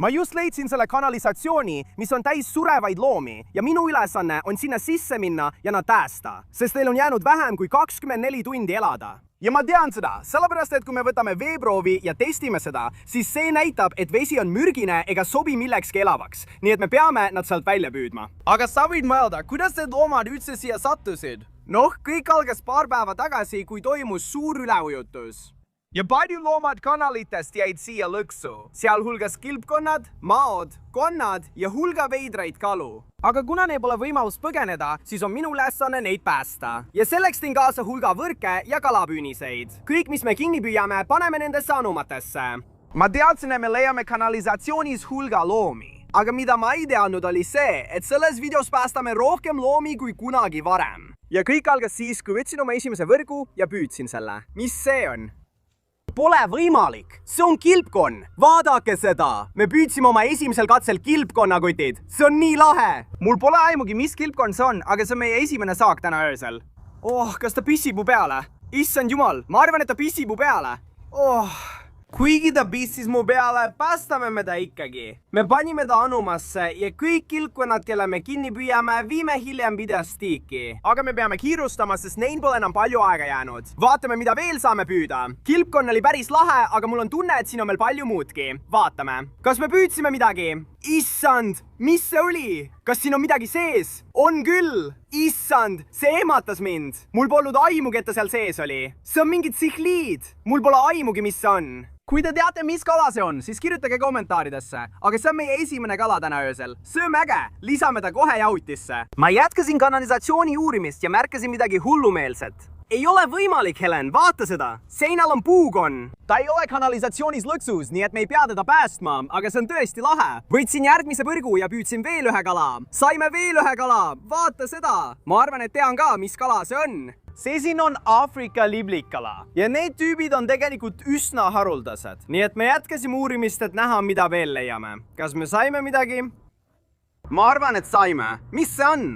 Ma just leidsin selle kanalisatsiooni, mis on täis surevaid loomi ja minu ülesanne on sinna sisse minna ja nad päästa, sest neil on jäänud vähem kui 24 tundi elada. Ja ma tean seda, sellepärast et kui me võtame veeproovi ja testime seda, siis see näitab, et vesi on mürgine ega sobi millekski elavaks, nii et me peame nad sealt välja püüdma. Aga sa võid mõelda, kuidas need loomad üldse siia sattusid? Noh, kõik algas paar päeva tagasi, kui toimus suur üleujutus. Ja palju loomad kanalitest jäid siia lõksu, sealhulgas kilpkonnad, maod, konnad ja hulga veidraid kalu. Aga kuna neil pole võimalust põgeneda, siis on minu ülesanne neid päästa. Ja selleks tõin kaasa hulga võrke ja kalapüüniseid. Kõik, mis me kinni püüame, paneme nendesse anumatesse. Ma teadsin, et me leiame kanalisatsioonis hulga loomi. Aga mida ma ei teadnud oli see, et selles videos päästame rohkem loomi kui kunagi varem. Ja kõik algas siis, kui võtsin oma esimese võrgu ja püüdsin selle. Mis see on? Pole võimalik! See on kilpkonn! Vaadake seda! Me püüdsime oma esimesel katsel kilpkonnakotid! See on nii lahe! Mul pole aimugi, mis kilpkonn see on, aga see on meie esimene saak täna öösel. Kas ta pissib mu peale? Issand jumal, ma arvan, et ta pissib mu peale. Kuigi ta pissis mu peale, päästame me ta ikkagi. Me panime ta anumasse ja kõik kilpkonnad, kelle me kinni püüame, viime hiljem videostiiki. Aga me peame kiirustama, sest neil pole enam palju aega jäänud. Vaatame, mida veel saame püüda. Kilpkonn oli päris lahe, aga mul on tunne, et siin on meil palju muudki. Vaatame. Kas me püüdsime midagi? Issand, mis see oli? Kas siin on midagi sees? On küll! Issand, see ehmatas mind. Mul polnud aimugi, et ta seal sees oli. See on mingid tsihliid. Mul pole aimugi, mis see on. Kui te teate, mis kala see on, siis kirjutage kommentaaridesse. Aga see on meie esimene kala täna öösel. See on äge, lisame ta kohe jahutisse. Ma jätkasin kanalisatsiooni uurimist ja märkasin midagi hullumeelset. Ei ole võimalik, Helen, vaata seda. Seinal on puukonn. Ta ei ole kanalisatsioonis lõksus, nii et me ei pea teda päästma, aga see on tõesti lahe. Võtsin järgmise võrgu ja püüdsin veel ühe kala. Saime veel ühe kala. Vaata seda. Ma arvan, et tean ka, mis kala see on. See siin on Aafrika liblikala. Ja need tüübid on tegelikult üsna haruldased. Nii et me jätkasime uurimist, et näha, mida veel leiame. Kas me saime midagi? Ma arvan, et saime. Mis see on?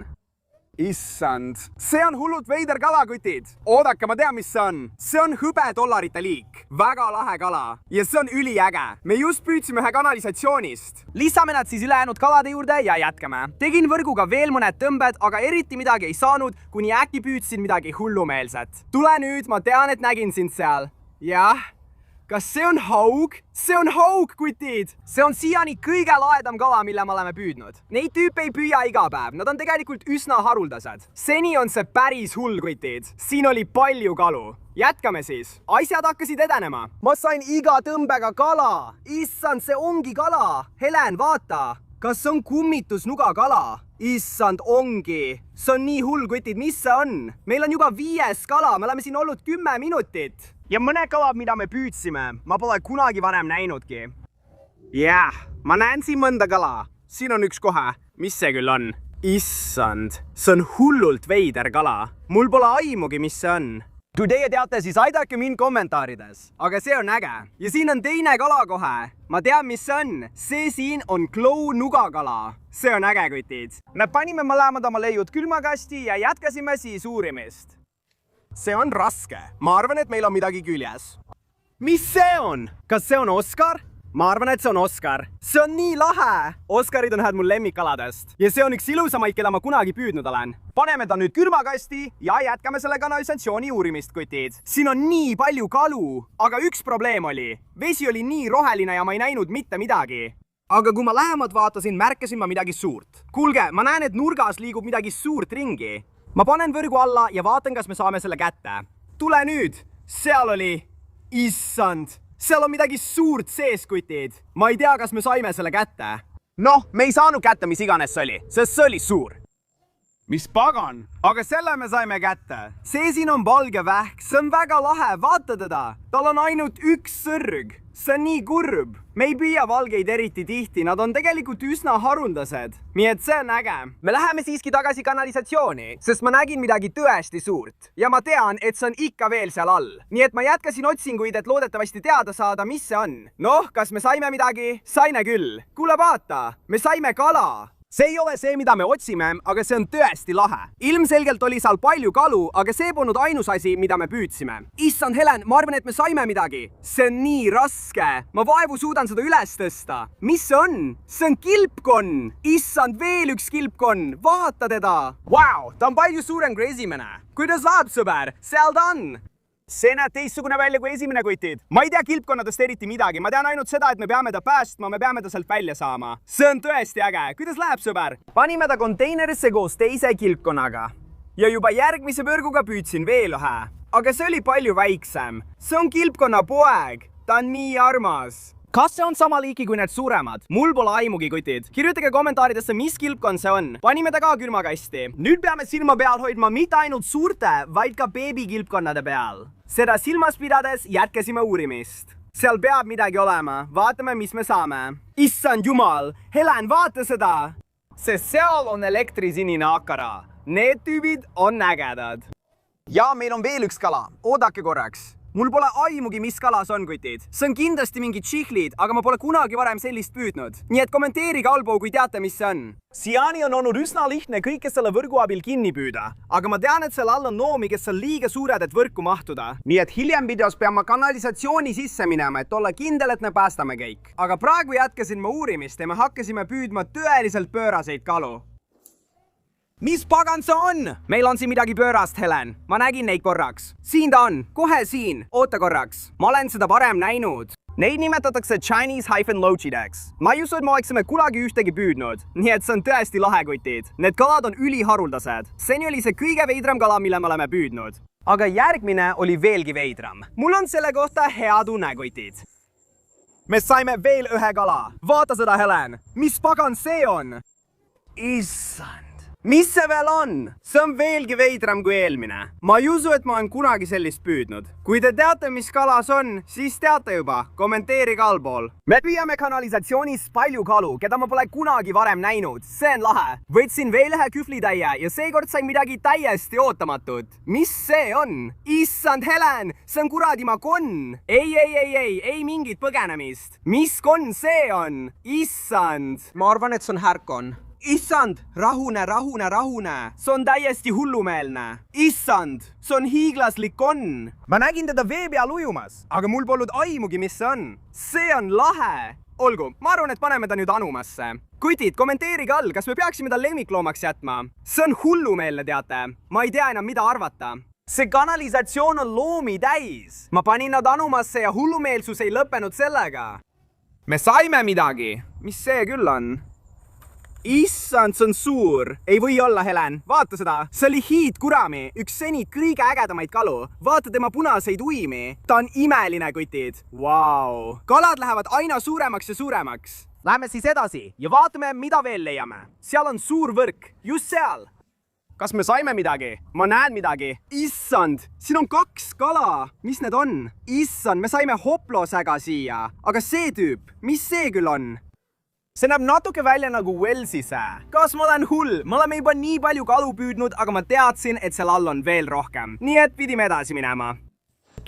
Issand, see on hullult veider kalakotid. Oodake, ma tean, mis see on. See on hõbedollarite liik. Väga lahe kala. Ja see on üliäge. Me just püüdsime ühe kanalisatsioonist. Lisame nad siis ülejäänud kalade juurde ja jätkame. Tegin võrguga veel mõned tõmbed, aga eriti midagi ei saanud, kuni äkki püüdsin midagi hullumeelset. Tule nüüd, ma tean, et nägin sind seal. Jah. Kas see on haug? See on haug, kutid! See on siiani kõige laedam kala, mille me oleme püüdnud. Neid tüüpe ei püüa iga päev, nad on tegelikult üsna haruldased. Seni on see päris hull, kutid. Siin oli palju kalu. Jätkame siis. Asjad hakkasid edenema. Ma sain iga tõmbega kala. Issand, see ongi kala. Helen, vaata. Kas see on kummitusnugakala? Issand, ongi. See on nii hull, kutid, mis see on? Meil on juba 5. kala, me oleme siin olnud 10 minutit. Ja mõned kalad, mida me püüdsime, ma pole kunagi varem näinudki. Jah, ma näen siin mõnda kala. Siin on üks kohe. Mis see küll on? Issand, see on hullult veider kala. Mul pole aimugi, mis see on. Kui teie teate, siis aidake mind kommentaarides. Aga see on äge. Ja siin on teine kala kohe. Ma tean, mis see on. See siin on klounugakala. See on äge, kutid. Me panime mõlemad oma leiud külmakasti ja jätkasime siis uurimist. See on raske. Ma arvan, et meil on midagi küljes. Mis see on? Kas see on Oskar? Ma arvan, et see on Oskar. See on nii lahe! Oskarid on ühed mul lemmikkaladest. Ja see on üks ilusamaid, keda ma kunagi püüdnud olen. Paneme ta nüüd külmakasti ja jätkame selle kanalisatsiooni uurimist, kutid. Siin on nii palju kalu, aga üks probleem oli. Vesi oli nii roheline ja ma ei näinud mitte midagi. Aga kui ma lähemalt vaatasin, märkasin ma midagi suurt. Kuulge, ma näen, et nurgas liigub midagi suurt ringi. Ma panen võrgu alla ja vaatan, kas me saame selle kätte. Tule nüüd! Seal oli... Issand! Seal on midagi suurt sees, kutid. Ma ei tea, kas me saime selle kätte. Noh, me ei saanud kätte, mis iganes see oli, sest see oli suur. Mis pagan? Aga selle me saime kätte. See siin on valge vähk, see on väga lahe, vaata teda. Tal on ainult üks sõrg. See on nii kurb. Me ei püüa valgeid eriti tihti, nad on tegelikult üsna haruldased. Nii et see on äge. Me läheme siiski tagasi kanalisatsiooni, sest ma nägin midagi tõesti suurt. Ja ma tean, et see on ikka veel seal all. Nii et ma jätkasin otsinguid, et loodetavasti teada saada, mis see on. Noh, kas me saime midagi? Saime küll. Kuule, vaata, me saime kala. see ei ole see, mida me otsime, aga see on tõesti lahe. Ilmselgelt oli seal palju kalu, aga see polnud ainus asi, mida me püüdsime. Issand, Helen, ma arvan, et me saime midagi. See on nii raske. Ma vaevu suudan seda üles tõsta. Mis see on? See on kilpkonn. Issand, veel üks kilpkonn. Vaata teda. Vau, ta on palju suurem kui esimene. Kuidas läheb, sõber? Seal ta on. See näeb teistsugune välja kui esimene, kutid. Ma ei tea kilpkonnadest eriti midagi. Ma tean ainult seda, et me peame ta päästma, me peame ta sealt välja saama. See on tõesti äge. Kuidas läheb, sõber? Panime ta konteinerisse koos teise kilpkonnaga. Ja juba järgmise võrguga püüdsin veel ühe. Aga see oli palju väiksem. See on kilpkonna poeg. Ta on nii armas. Kas see on sama liiki kui need suuremad? Mul pole aimugi, kutid. Kirjutage kommentaaridesse, mis kilpkonn see on. Panime ta ka külmakasti. Nüüd peame silma peal hoidma mitte ainult suurte, vaid ka beebikilpkonnade peal. Seda silmas pidades jätkasime uurimist. Seal peab midagi olema. Vaatame, mis me saame. Issand jumal! Helen, vaata seda! Sest seal on elektrisinine akara. Need tüübid on ägedad. Ja meil on veel üks kala. Oodake korraks. Mul pole aimugi, mis kalas on, kutid. See on kindlasti mingid tšihlid, aga ma pole kunagi varem sellist püüdnud. Nii et kommenteerige allpool, kui teate, mis see on. Siiani on olnud üsna lihtne kõike selle võrgu abil kinni püüda. Aga ma tean, et seal all on loomi, kes on liiga suured, et võrku mahtuda. Nii et hiljem videos pean ma kanalisatsiooni sisse minema, et olla kindel, et me päästame kõik. Aga praegu jätkasin ma uurimist ja me hakkasime püüdma tõeliselt pööraseid kalu. Mis pagan see on? Meil on siin midagi pöörast, Helen. Ma nägin neid korraks. Siin ta on. Kohe siin. Oota korraks. Ma olen seda varem näinud. Neid nimetatakse Chinese-Lochidex. Ma ei usu, et me oleksime kunagi ühtegi püüdnud. Nii et see on tõesti lahe, kutid. Need kalad on üliharuldased. Seni oli see kõige veidram kala, mille me oleme püüdnud. Aga järgmine oli veelgi veidram. Mul on selle kohta hea tunne, kutid. Me saime veel ühe kala. Vaata seda, Helen. Mis pagan see on? Issand. Mis see veel on? See on veelgi veidram kui eelmine. Ma ei usu, et ma olen kunagi sellist püüdnud. Kui te teate, mis kalas on, siis teate juba. Kommenteerige allpool. Me püüame kanalisatsioonis palju kalu, keda ma pole kunagi varem näinud. See on lahe. Võtsin veel ühe küflitäie ja seekord sain midagi täiesti ootamatut. Mis see on? Issand, Helen! See on kuradima konn! Ei mingit põgenemist. Mis konn see on? Issand! Ma arvan, et see on härkon. Issand, rahune. See on täiesti hullumeelne. Issand, see on hiiglaslik konn. Ma nägin teda vee peal ujumas, aga mul polnud aimugi, mis see on. See on lahe. Olgu, ma arvan, et paneme ta nüüd anumasse. Kutid, kommenteerige all, kas me peaksime ta lemmikloomaks jätma. See on hullumeelne, teate. Ma ei tea enam, mida arvata. See kanalisatsioon on loomi täis. Ma panin nad anumasse ja hullumeelsus ei lõppenud sellega. Me saime midagi. Mis see küll on? Issand, see on suur. Ei või olla, Helen. Vaata seda. See oli hiidkurami, üks seni kõige ägedamaid kalu. Vaata tema punaseid uimi. Ta on imeline, kutid. Vau. Kalad lähevad aina suuremaks ja suuremaks. Läheme siis edasi ja vaatame, mida veel leiame. Seal on suur võrk. Just seal. Kas me saime midagi? Ma näen midagi. Issand, siin on 2 kala. Mis need on? Issand, me saime hoplosäga siia. Aga see tüüp, mis see küll on? See näeb natuke välja nagu Wellsi sää. Kas ma olen hull? Me oleme juba nii palju kalu püüdnud, aga ma teadsin, et seal all on veel rohkem. Nii et pidime edasi minema.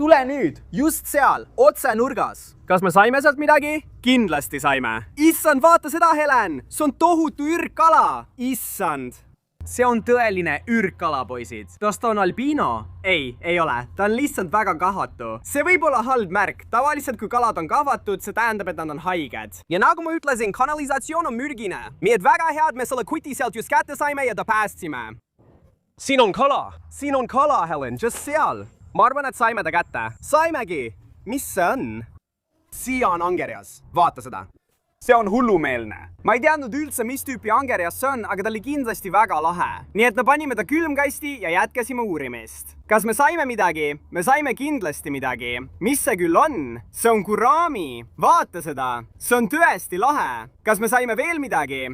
Tule nüüd, just seal, otse nurgas. Kas me saime sealt midagi? Kindlasti saime. Issand, vaata seda, Helen! See on tohutu ürkkala! Issand! See on tõeline ürkkala, poisid. Kas ta on albiino? Ei ole. Ta on lihtsalt väga kahvatu. See võib olla halb märk. Tavaliselt, kui kalad on kahvatud, see tähendab, et nad on haiged. Ja nagu ma ütlesin, kanalisatsioon on mürgine. Nii et väga hea, et me selle kuti sealt just kätte saime ja ta päästsime. Siin on kala, Helen, just seal. Ma arvan, et saime ta kätte. Saimegi. Mis see on? Siia on angerjas. Vaata seda. See on hullumeelne. Ma ei teadnud üldse, mis tüüpi angerjas see on, aga ta oli kindlasti väga lahe. Nii et me panime ta külmkasti ja jätkasime uurimist. Kas me saime midagi? Me saime kindlasti midagi. Mis see küll on? See on gurami. Vaata seda. See on tõesti lahe. Kas me saime veel midagi?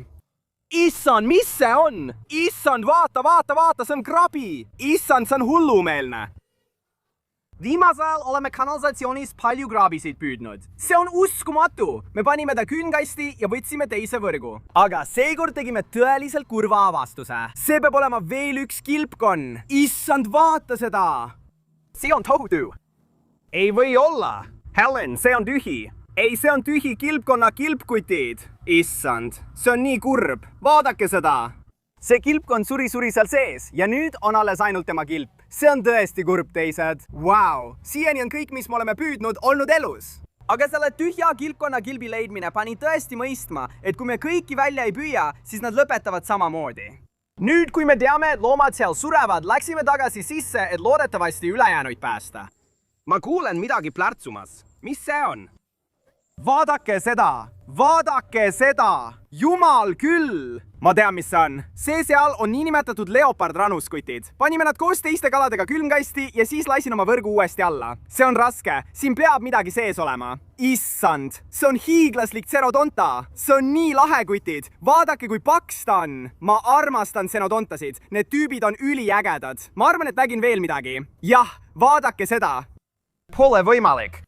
Issand, mis see on? Issand, vaata, see on krabi. Issand, see on hullumeelne. Viimasel oleme kanalisatsioonis palju kraabisid püüdnud. See on uskumatu. Me panime ta külmkasti ja võtsime teise võrgu. Aga seekord tegime tõeliselt kurva avastuse. See peab olema veel üks kilpkonn. Issand, vaata seda! See on tohutu. Ei või olla. Helen, see on tühi. ei, see on tühi kilpkonna kilpkutid. Issand, see on nii kurb. Vaadake seda. See kilpkond suri seal sees ja nüüd on alles ainult tema kilp. See on tõesti kurb, teised. Vau, siiani on kõik, mis me oleme püüdnud, olnud elus. Aga selle tühja kilpkonna kilbi leidmine pani tõesti mõistma, et kui me kõiki välja ei püüa, siis nad lõpetavad samamoodi. Nüüd, kui me teame, et loomad seal surevad, läksime tagasi sisse, et loodetavasti ülejäänuid päästa. Ma kuulen midagi plärtsumas. Mis see on? Vaadake seda! Vaadake seda! Jumal küll! Ma tean, mis see on. See seal on niinimetatud leopardrannuskutid. Panime nad koos teiste kaladega külmkasti ja siis laisin oma võrgu uuesti alla. See on raske. Siin peab midagi sees olema. Issand! See on hiiglaslik Xenodonta! See on nii lahe, kutid! Vaadake, kui paks ta on! Ma armastan Xenodontasid. Need tüübid on üliägedad. Ma arvan, et nägin veel midagi. Jah, vaadake seda! Pole võimalik.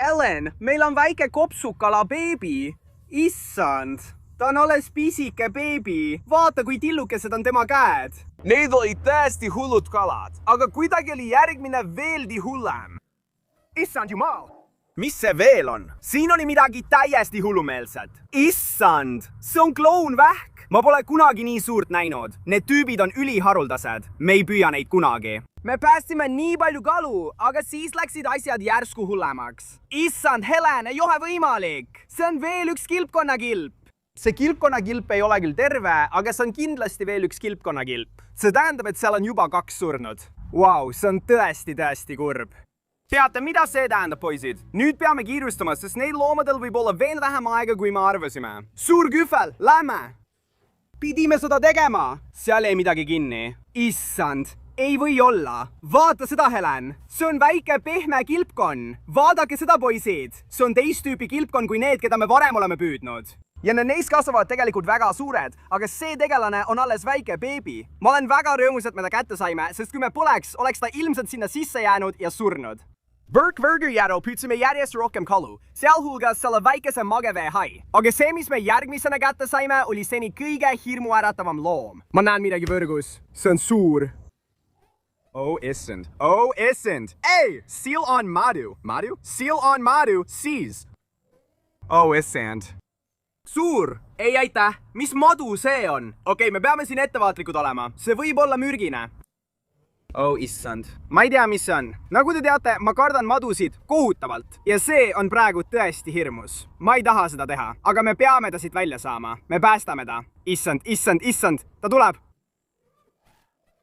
Ellen, meil on väike kopsukala beebi. Issand, ta on alles pisike beebi. Vaata, kui tillukesed on tema käed. Need olid tõesti hullud kalad, aga kuidagi oli järgmine veeldi hullem. Issand jumal! Mis see veel on? Siin oli midagi täiesti hullumeelset. Issand, see on klounvähk. Ma pole kunagi nii suurt näinud. Need tüübid on üliharuldased. Me ei püüa neid kunagi. Me päästsime nii palju kalu, aga siis läksid asjad järsku hullemaks. Issand, Helen, ei ole võimalik! See on veel üks kilpkonnakilp. See kilpkonnakilp ei ole küll terve, aga see on kindlasti veel üks kilpkonnakilp. See tähendab, et seal on juba 2 surnud. Vau, see on tõesti kurb. Teate, mida see tähendab, poisid? Nüüd peame kiirustama, sest neil loomadel võib olla veel vähem aega, kui me arvasime. Suur kühvel, lähme! Pidime seda tegema! Seal jäi midagi kinni. Issand! Ei või olla. Vaata seda, Helen. See on väike pehme kilpkonn. Vaadake seda, poisid. See on teist tüüpi kilpkonn kui need, keda me varem oleme püüdnud. Ja neist kasvavad tegelikult väga suured, aga see tegelane on alles väike beebi. Ma olen väga rõõmus, et me ta kätte saime, sest kui me poleks, oleks ta ilmselt sinna sisse jäänud ja surnud. Burger järel püüdsime järjest rohkem kalu, sealhulgas selle väikese mageveehai. Aga see, mis me järgmisena kätte saime, oli seni kõige hirmuäratavam loom. Ma näen midagi võrgus. See on suur. Oh, issand. Oh, issand. Ei! Seal on Madu. Madu? Seal on Madu. Seas. Oh, issand. Suur! Ei, aitäh! Mis madu see on? Okei, me peame siin ettevaatlikud olema. See võib olla mürgine. Oh, issand. Ma ei tea, mis see on. Nagu te teate, ma kardan madusid kohutavalt. Ja see on praegu tõesti hirmus. Ma ei taha seda teha, aga me peame ta siit välja saama. Me päästame ta. Issand. Ta tuleb.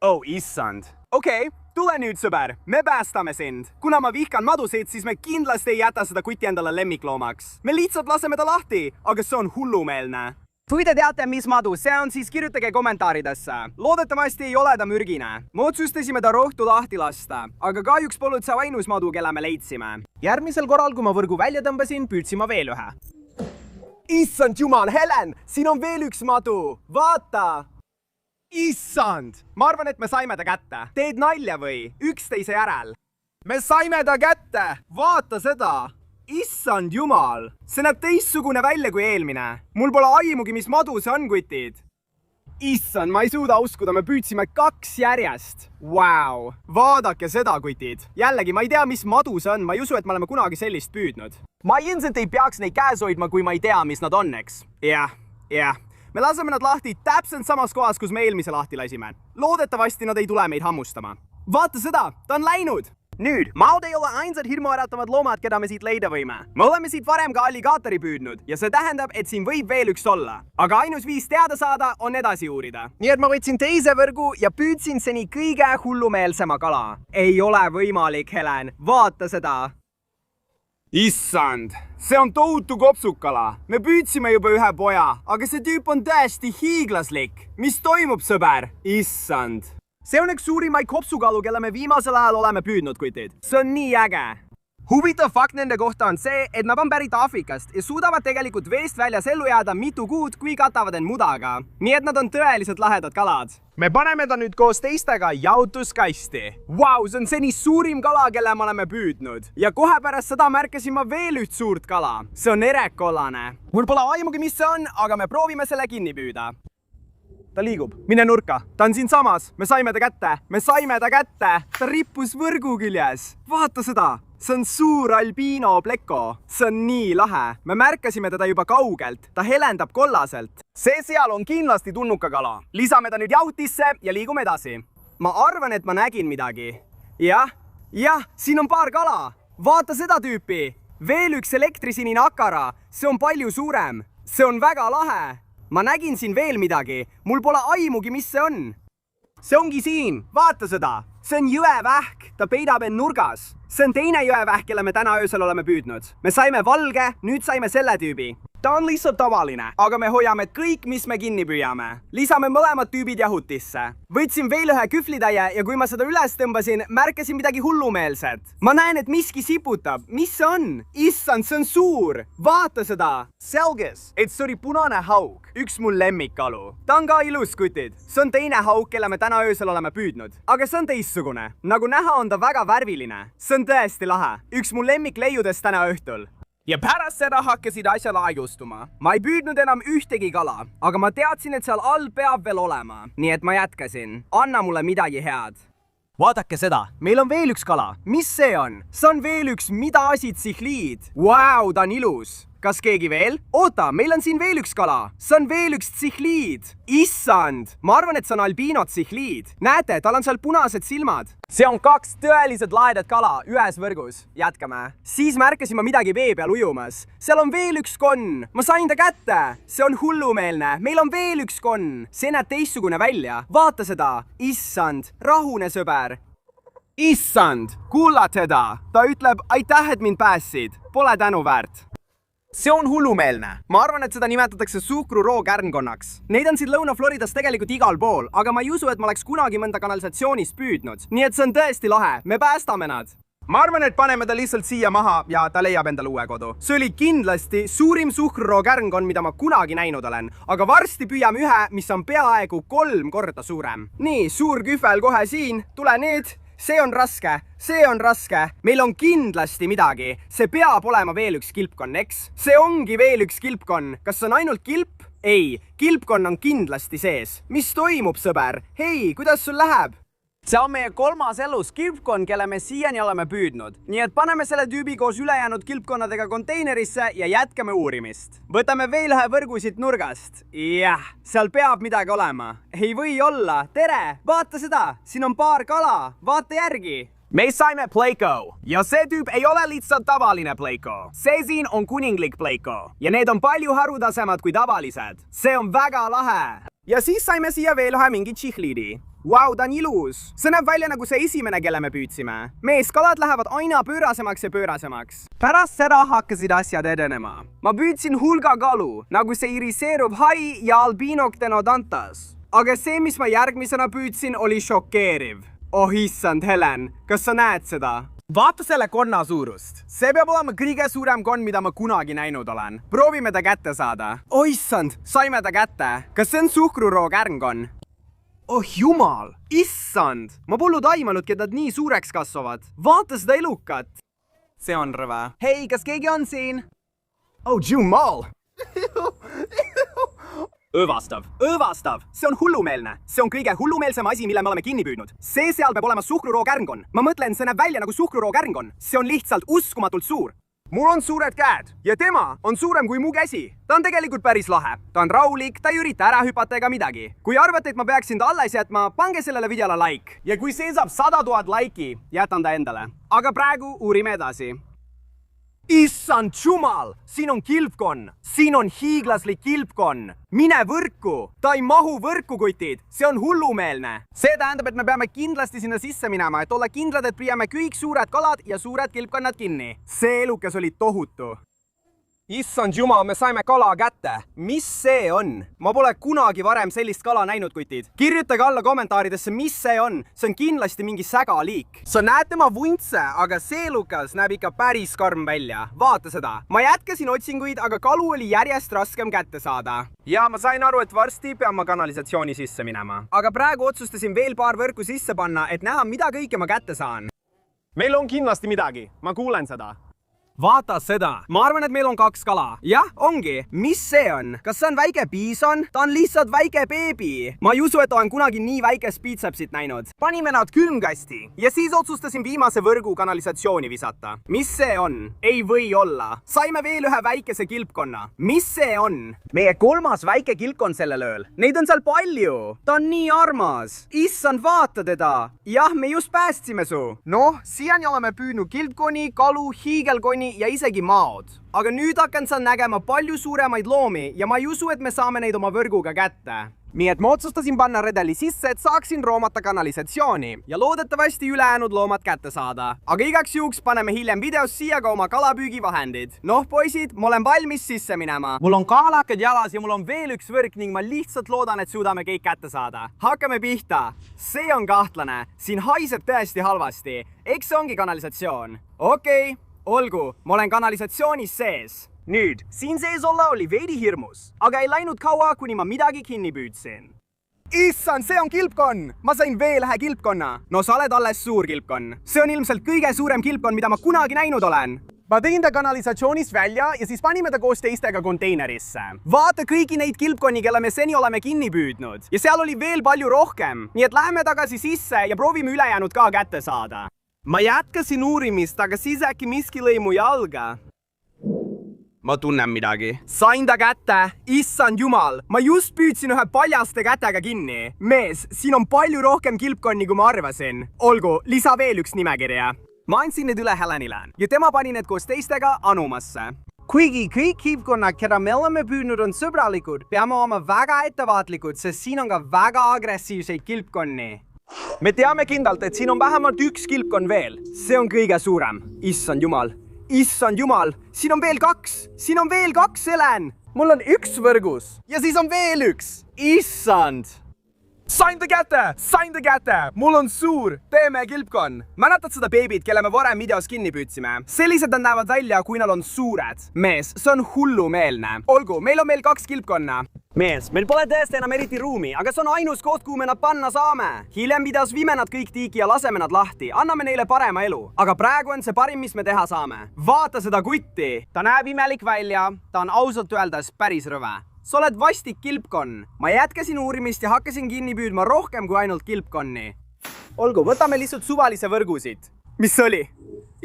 Oh, issand. Okei, tule nüüd, sõber. Me päästame sind. Kuna ma vihkan madusid, siis me kindlasti ei jäta seda kuti endale lemmikloomaks. Me lihtsalt laseme ta lahti, aga see on hullumeelne. Kui te teate, mis madu see on, siis kirjutage kommentaaridesse. Loodetavasti ei ole ta mürgine. Me otsustasime ta rohtu lahti lasta, aga kahjuks polnud see ainus madu, kelle me leidsime. Järgmisel korral, kui ma võrgu välja tõmbasin, püüdsin ma veel ühe. Issand jumal, Helen! Siin on veel üks madu! Vaata! Issand! Ma arvan, et me saime ta kätte. Teed nalja või? Üksteise järel. Me saime ta kätte! Vaata seda! Issand jumal! See näeb teistsugune välja kui eelmine. Mul pole aimugi, mis madu see on, kutid. Issand, ma ei suuda uskuda, me püüdsime 2 järjest. Vau! Vaadake seda, kutid. Jällegi, ma ei tea, mis madu see on. Ma ei usu, et me oleme kunagi sellist püüdnud. Ma ilmselt ei peaks neid käes hoidma, kui ma ei tea, mis nad on, eks? Jah. Me laseme nad lahti täpselt samas kohas, kus me eelmise lahti lasime. Loodetavasti nad ei tule meid hammustama. Vaata seda! Ta on läinud! Nüüd, maod ei ole ainsad hirmuäratavad loomad, keda me siit leida võime. Me oleme siit varem ka alligaatori püüdnud ja see tähendab, et siin võib veel üks olla. Aga ainus viis teada saada on edasi uurida. Nii et ma võtsin teise võrgu ja püüdsin seni kõige hullumeelsema kala. Ei ole võimalik, Helen. Vaata seda! Issand! See on tohutu kopsukala. Me püüdsime juba ühe poja, aga see tüüp on tõesti hiiglaslik. Mis toimub, sõber? Issand! See on üks suurimaid kopsukalu, kelle me viimasel ajal oleme püüdnud, kutid. See on nii äge. Huvitav fakt nende kohta on see, et nad on pärit Aafrikast ja suudavad tegelikult veest väljas ellu jääda mitu kuud, kui katavad end mudaga. Nii et nad on tõeliselt lahedad kalad. Me paneme ta nüüd koos teistega jaotuskasti. Vau, see on seni suurim kala, kelle me oleme püüdnud. Ja kohe pärast seda märkasin ma veel üht suurt kala. See on erekollane. Mul pole aimugi, mis see on, aga me proovime selle kinni püüda. Ta liigub. Mine nurka. Ta on siinsamas. Me saime ta kätte. Ta rippus võrgu küljes. Vaata seda. see on suur albiino pleko. See on nii lahe. Me märkasime teda juba kaugelt. Ta helendab kollaselt. See seal on kindlasti tulnukakala. Lisame ta nüüd jahutisse ja liigume edasi. Ma arvan, et ma nägin midagi. Jah, siin on paar kala. Vaata seda tüüpi. Veel üks elektrisinine akara. See on palju suurem. See on väga lahe. Ma nägin siin veel midagi. Mul pole aimugi, mis see on. See ongi siin. Vaata seda. See on jõevähk. Ta peidab end nurgas. See on teine jõevähk, kelle me täna öösel oleme püüdnud. Me saime valge, nüüd saime selle tüübi. Ta on lihtsalt tavaline, aga me hoiame kõik, mis me kinni püüame. Lisame mõlemad tüübid jahutisse. Võtsin veel ühe küflitäie ja kui ma seda üles tõmbasin, märkasin midagi hullumeelset. Ma näen, et miski siputab. Mis see on? Issand, see on suur. Vaata seda. Selges, et see oli punane haug. Üks mul lemmikkalu. Ta on ka ilus, kutid. See on teine haug, kelle me täna öösel oleme püüdnud. Aga see on teistsugune. Nagu näha, on ta väga värviline. See on tõesti lahe. Üks mu lemmikleiudest täna õhtul. Ja pärast seda hakkasid asjad aegustuma. Ma ei püüdnud enam ühtegi kala, aga ma teadsin, et seal all peab veel olema. Nii et ma jätkasin. Anna mulle midagi head. Vaadake seda. Meil on veel üks kala. Mis see on? See on veel üks midaasid-tsihliid. Vau, ta on ilus. Kas keegi veel? Oota, meil on siin veel üks kala. See on veel üks tsihliid. Issand! Ma arvan, et see on albiino-tsihliid. Näete, tal on seal punased silmad. See on kaks tõeliselt lahedat kala ühes võrgus. Jätkame. Siis märkasin ma midagi vee peal ujumas. Seal on veel üks konn. Ma sain ta kätte. See on hullumeelne. Meil on veel üks konn. See näeb teistsugune välja. Vaata seda. Issand, rahune sõber. Issand, kuula teda. Ta ütleb, aitäh, et mind päästsid. Pole tänu väärt. See on hullumeelne. Ma arvan, et seda nimetatakse suhkruroo kärnkonnaks. Neid on siin Lõuna-Floridas tegelikult igal pool, aga ma ei usu, et ma oleks kunagi mõnda kanalisatsioonist püüdnud. Nii et see on tõesti lahe. Me päästame nad. Ma arvan, et paneme ta lihtsalt siia maha ja ta leiab endale uue kodu. See oli kindlasti suurim suhkruroo kärnkonn, mida ma kunagi näinud olen. Aga varsti püüame ühe, mis on peaaegu 3 korda suurem. Nii, suur kühvel kohe siin. Tule nüüd. See on raske, see on raske. Meil on kindlasti midagi. See peab olema veel üks kilpkonn, eks? See ongi veel üks kilpkonn. Kas see on ainult kilp? Ei, kilpkonn on kindlasti sees. Mis toimub, sõber? Hei, kuidas sul läheb? See on meie 3. elus kilpkonn, kelle me siiani oleme püüdnud. Nii et paneme selle tüübi koos ülejäänud kilpkonnadega konteinerisse ja jätkame uurimist. Võtame veel ühe võrgu siit nurgast. Jah, seal peab midagi olema. Ei või olla. Tere! Vaata seda! Siin on paar kala. Vaata järgi. Me saime pleiko. Ja see tüüp ei ole lihtsalt tavaline pleiko. See siin on kuninglik pleiko. Ja need on palju harudasemad kui tavalised. See on väga lahe. Ja siis saime siia veel ühe mingi tšihliidi. Vau, ta on ilus. See näeb välja nagu see esimene, kelle me püüdsime. Meeskalad lähevad aina pöörasemaks ja pöörasemaks. Pärast seda hakkasid asjad edenema. Ma püüdsin hulga kalu, nagu see iriseeruv hai ja albinoctenodantas. Aga see, mis ma järgmisena püüdsin, oli šokeeriv. Oh issand, Helen, kas sa näed seda? Vaata selle konna suurust. See peab olema kõige suurem konn, mida ma kunagi näinud olen. Proovime ta kätte saada. Oh issand, saime ta kätte. Kas see on suhkruroo kärnkonn? Oh jumal, issand! Ma polnud aimanudki, et nad nii suureks kasvavad. Vaata seda elukat! See on rõve. Hei, kas keegi on siin? Oh jumal! Õõvastav, õõvastav! See on hullumeelne! See on kõige hullumeelsem asi, mille me oleme kinni püüdnud. See seal peab olema suhkruroo kärnkonn. Ma mõtlen, see näeb välja nagu suhkruroo kärnkonn. See on lihtsalt uskumatult suur. Mul on suured käed ja tema on suurem kui mu käsi. Ta on tegelikult päris lahe. Ta on rahulik, ta ei ürita ära hüpata ega midagi. Kui arvate, et ma peaksin ta alles jätma, pange sellele videole like. Ja kui see saab 100 000 laiki, jätan ta endale. Aga praegu uurime edasi. Issand jumal! Siin on kilpkonn! Siin on hiiglaslik kilpkonn! Mine võrku! Ta ei mahu võrku, kutid! See on hullumeelne! See tähendab, et me peame kindlasti sinna sisse minema, et olla kindlad, et püüame kõik suured kalad ja suured kilpkonnad kinni. See elukas oli tohutu. Issand jumal, me saime kala kätte. Mis see on? Ma pole kunagi varem sellist kala näinud, kutid. Kirjutage alla kommentaaridesse, mis see on. See on kindlasti mingi sägaliik. Sa näed tema vuntse, aga see elukas näeb ikka päris karm välja. Vaata seda. Ma jätkasin otsinguid, aga kalu oli järjest raskem kätte saada. Ja ma sain aru, et varsti pean ma kanalisatsiooni sisse minema. Aga praegu otsustasin veel paar võrku sisse panna, et näha, mida kõike ma kätte saan. Meil on kindlasti midagi. Ma kuulen seda. vaata seda. Ma arvan, et meil on 2 kala. Jah, ongi. Mis see on? Kas see on väike piison? Ta on lihtsalt väike beebi. Ma ei usu, et olen kunagi nii väikest biitsepsit näinud. Panime nad külmkasti ja siis otsustasin viimase võrgu kanalisatsiooni visata. Mis see on? Ei või olla. Saime veel ühe väikese kilpkonna. Mis see on? Meie 3. väike kilpkonn sellel ööl. Neid on seal palju. Ta on nii armas. Issand, vaata teda. Jah, me just päästsime su. Noh, siiani oleme püüdnud kilpkonni, kalu, hiigelkonni ja isegi maod. Aga nüüd hakkan sa nägema palju suuremaid loomi ja ma ei usu, et me saame neid oma võrguga kätte. Nii et ma otsustasin panna redeli sisse, et saaksin roomata kanalisatsiooni ja loodetavasti ülejäänud loomad kätte saada. Aga igaks juhuks paneme hiljem videos siia ka oma kalapüügivahendid. Noh, poisid, ma olen valmis sisse minema. Mul on kaalakad jalas ja mul on veel üks võrk ning ma lihtsalt loodan, et suudame kõik kätte saada. Hakkame pihta. See on kahtlane. Siin haiseb tõesti halvasti. Eks see ongi kanalisatsioon. Okei, olgu, ma olen kanalisatsioonis sees. Nüüd, siin sees olla oli veidi hirmus, aga ei läinud kaua, kuni ma midagi kinni püüdsin. Issand, see on kilpkonn! Ma sain veel ühe kilpkonna. No sa oled alles suur kilpkonn. See on ilmselt kõige suurem kilpkonn, mida ma kunagi näinud olen. Ma tõin ta kanalisatsioonist välja ja siis panime ta koos teistega konteinerisse. Vaata kõiki neid kilpkonni, kelle me seni oleme kinni püüdnud. Ja seal oli veel palju rohkem. Nii et läheme tagasi sisse ja proovime ülejäänud ka kätte saada. Ma jätkasin uurimist, aga siis äkki miski lõi mu jalga. Ma tunnen midagi. Sain ta kätte. Issand jumal, ma just püüdsin ühe paljaste kätega kinni. Mees, siin on palju rohkem kilpkonni, kui ma arvasin. Olgu, lisa veel üks nimekirja. Ma andsin need üle Helenile ja tema pani need koos teistega anumasse. Kuigi kõik kilpkonnad, keda me oleme püüdnud, on sõbralikud, peame olema väga ettevaatlikud, sest siin on ka väga agressiivseid kilpkonni. Me teame kindlalt, et siin on vähemalt üks kilpkonn veel. See on kõige suurem. Issand jumal. Issand jumal, siin on veel 2! Siin on veel 2, Helen! Mul on 1 võrgus. Ja siis on veel 1. Issand! Sain ta kätte! Sain ta kätte! Mul on suur, teeme kilpkonn. Mäletad seda beebit, kelle me varem videos kinni püüdsime? Sellised nad näevad välja, kui nad on suured. Mees, see on hullumeelne. Olgu, meil on veel 2 kilpkonna. Mees, meil pole tõesti enam eriti ruumi, aga see on ainus koht, kuhu me nad panna saame. Hiljem videos viime nad kõik tiiki ja laseme nad lahti. Anname neile parema elu. Aga praegu on see parim, mis me teha saame. Vaata seda kutti. Ta näeb imelik välja. Ta on ausalt öeldes päris rõve. Sa oled vastik kilpkonn. Ma jätkasin uurimist ja hakkasin kinni püüdma rohkem kui ainult kilpkonni. Olgu, võtame lihtsalt suvalise võrgusid. Mis see oli?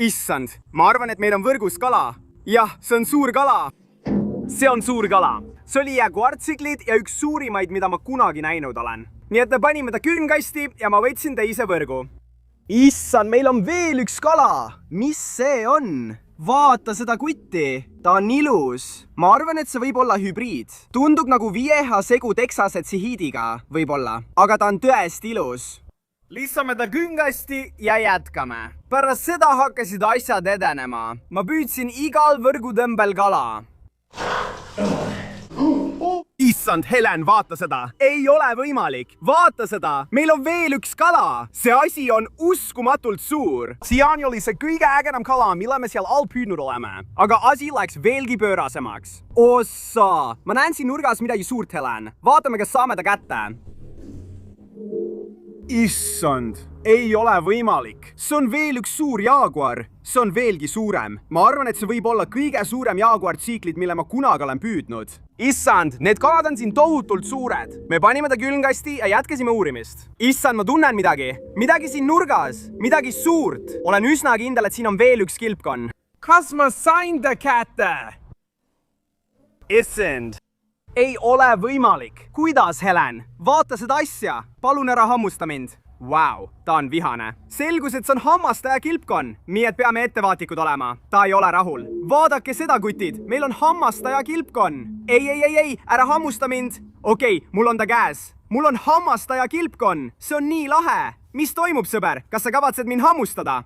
Issand, ma arvan, et meil on võrgus kala. Jah, see on suur kala. See on suur kala. See oli jaguartsiklid ja üks suurimaid, mida ma kunagi näinud olen. Nii et me panime ta külmkasti ja ma võtsin teise võrgu. Issand, meil on veel üks kala. Mis see on? Vaata seda kutti. Ta on ilus. Ma arvan, et see võib olla hübriid. Tundub nagu vieha segu Texase tsihiidiga, võib-olla. Aga ta on tõesti ilus. Lissame ta külmkasti ja jätkame. Pärast seda hakkasid asjad edenema. Ma püüdsin igal võrgutõmbel kala. Issand, Helen, vaata seda. Ei ole võimalik. Vaata seda. Meil on veel üks kala. See asi on uskumatult suur. Siiani oli see kõige ägedam kala, mille me seal all püüdnud oleme. Aga asi läks veelgi pöörasemaks. Ossa! Ma näen siin nurgas midagi suurt, Helen. Vaatame, kas saame ta kätte. Issand, ei ole võimalik. See on veel üks suur jaaguar. See on veelgi suurem. Ma arvan, et see võib olla kõige suurem jaaguartsiiklid, mille ma kunagi olen püüdnud. Issand, need kalad on siin tohutult suured. Me panime ta külmkasti ja jätkasime uurimist. Issand, ma tunnen midagi. Midagi siin nurgas. Midagi suurt. Olen üsna kindel, et siin on veel üks kilpkonn. Kas ma sain ta kätte? Issand. Ei ole võimalik. Kuidas, Helen? Vaata seda asja. Palun ära hammusta mind. Vau, ta on vihane. Selgus, et see on hammastaja kilpkonn. Nii et peame ettevaatlikud olema. Ta ei ole rahul. Vaadake seda, kutid. Meil on hammastaja kilpkonn. Ei, ära hammusta mind. Okei, mul on ta käes. Mul on hammastaja kilpkonn. See on nii lahe. Mis toimub, sõber? Kas sa kavatsed mind hammustada?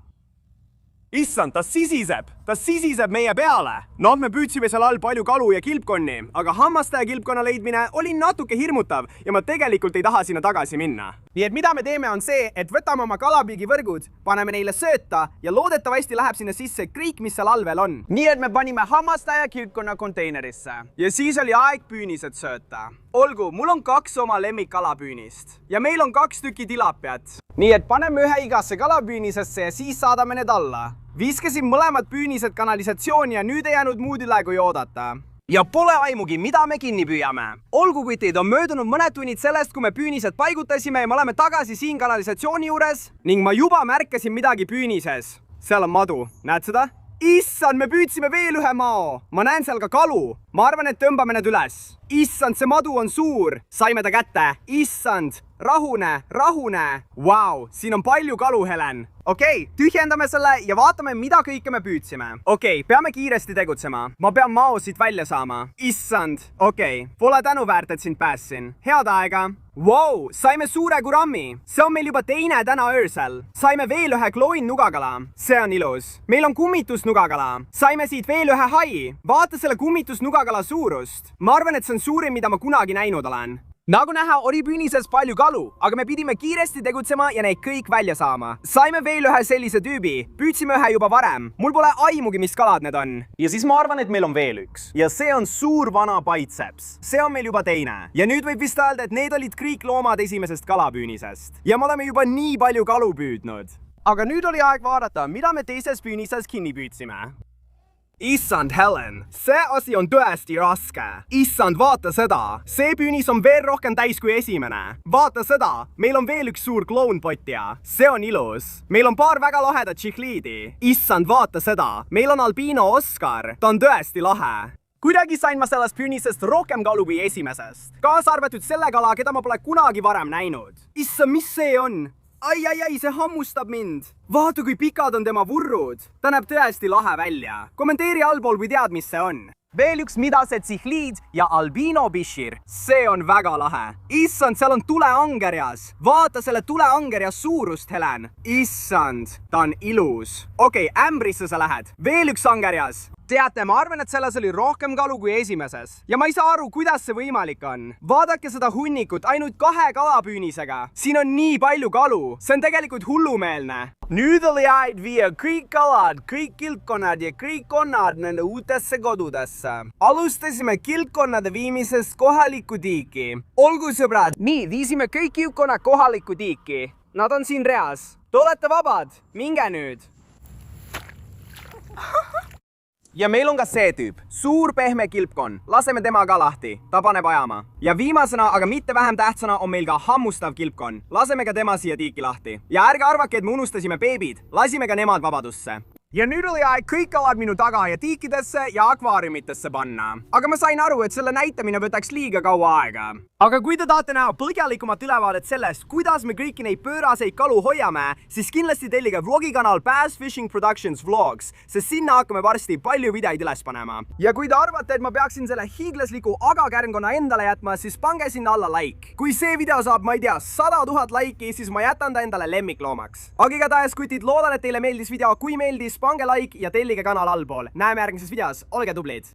Issand, ta sisiseb meie peale. No, me püüdsime seal all palju kalu ja kilpkonni, aga hammastaja kilpkonna leidmine oli natuke hirmutav ja ma tegelikult ei taha sinna tagasi minna. Nii et mida me teeme on see, et võtame oma kalapüügivõrgud, paneme neile sööta ja loodetavasti läheb sinna sisse kõik, mis seal all veel on. Nii et me panime hammastaja kilpkonna konteinerisse. Ja siis oli aeg püünised sööta. Olgu, mul on 2 oma lemmikkalapüünist ja meil on 2 tükki tilapiat. Nii et paneme ühe igasse kalapüünisesse ja siis saadame need alla. Viskasin mõlemad püünised kanalisatsiooni ja nüüd ei jäänud muud üle kui oodata. Ja pole aimugi, mida me kinni püüame. Olgu kutid, on möödunud mõned tunnid sellest, kui me püünised paigutasime ja me oleme tagasi siin kanalisatsiooni juures ning ma juba märkasin midagi püünises. Seal on madu, näed seda? Issand, me püüdsime veel ühe mao. Ma näen seal ka kalu. Ma arvan, et tõmbame need üles. Issand, see madu on suur. Saime ta kätte. Issand, rahune. Vau, siin on palju kalu, Helen. Okei, tühjendame selle ja vaatame, mida kõike me püüdsime. Okei, peame kiiresti tegutsema. Ma pean mao siit välja saama. Issand, okei. Pole tänuväärt, et sind päästsin. Head aega. Wow, saime suure kurammi. See on meil juba teine täna öösel. Saime veel ühe Glowin nugakala. See on ilus. Meil on kummitus nugakala. Saime siit veel ühe hai. Vaata selle kummitus nugakala suurust. Ma arvan, et see on suurim, mida ma kunagi näinud olen. Nagu näha, oli püünises palju kalu, aga me pidime kiiresti tegutsema ja neid kõik välja saama. Saime veel ühe sellise tüübi. Püüdsime ühe juba varem. Mul pole aimugi, mis kalad need on. Ja siis ma arvan, et meil on veel üks. Ja see on suur vana biceps. See on meil juba teine. Ja nüüd võib vist öelda, et need olid kõik loomad esimesest kalapüünisest. Ja me oleme juba nii palju kalu püüdnud. Aga nüüd oli aeg vaadata, mida me teises püünises kinni püüdsime. Issand, Helen, see asi on tõesti raske. Issand, vaata seda. See püünis on veel rohkem täis kui esimene. Vaata seda. Meil on veel üks suur klounpotja. See on ilus. Meil on paar väga lahedat tšihliidi. Issand, vaata seda. Meil on albiino Oscar. Ta on tõesti lahe. Kuidagi sain ma sellest püünisest rohkem kalu kui esimesest. Kaasa arvatud selle kala, keda ma pole kunagi varem näinud. Issand, mis see on? Ai, see hammustab mind. Vaata, kui pikad on tema vurrud. Ta näeb tõesti lahe välja. Kommenteeri allpool, kui tead, mis see on. Veel üks midased tsihliid ja albiino bishir. See on väga lahe. Issand, seal on tuleangerjas. Vaata selle tuleangerjas suurust, Helen. Issand, ta on ilus. Okei, ämbrisse sa lähed. Veel üks angerjas. Teate, ma arvan, et selles oli rohkem kalu kui esimeses. Ja ma ei saa aru, kuidas see võimalik on. Vaadake seda hunnikut ainult 2 kalapüünisega. Siin on nii palju kalu. See on tegelikult hullumeelne. Nüüd oli aeg viia kõik kalad, kõik kilpkonnad ja kõik konnad nende uutesse kodudesse. Alustasime kilpkonnade viimisest kohalikku tiiki. Olgu sõbrad. Nii, viisime kõik kilpkonnad kohalikku tiiki. Nad on siin reas. Te olete vabad. Minge nüüd. Ja meil on ka see tüüp. Suur pehme kilpkonn. Laseme tema ka lahti. Ta paneb ajama. Ja viimasena, aga mitte vähem tähtsana, on meil ka hammustav kilpkonn. Laseme ka tema siia tiiki lahti. Ja ärge arvake, et me unustasime beebid. Lasime ka nemad vabadusse. Ja nüüd oli aeg kõik kalad minu taga ja tiikidesse ja akvaariumitesse panna. Aga ma sain aru, et selle näitamine võtaks liiga kaua aega. Aga kui te tahate näha põhjalikumat ülevaadet sellest, kuidas me kõiki neid pööraseid kalu hoiame, siis kindlasti tellige vlogikanal Bass Fishing Productions Vlogs, sest sinna hakkame varsti palju videoid üles panema. Ja kui te arvate, et ma peaksin selle hiiglasliku agakärnkonna endale jätma, siis pange sinna alla like. Kui see video saab, ma ei tea, 100 000 laiki, siis ma jätan ta endale lemmikloomaks. Aga igatahes, kutid, loodan, et teile meeldis video. Kui meeldis, pange like ja tellige kanal allpool. Näeme järgmises videos. Olge tublid!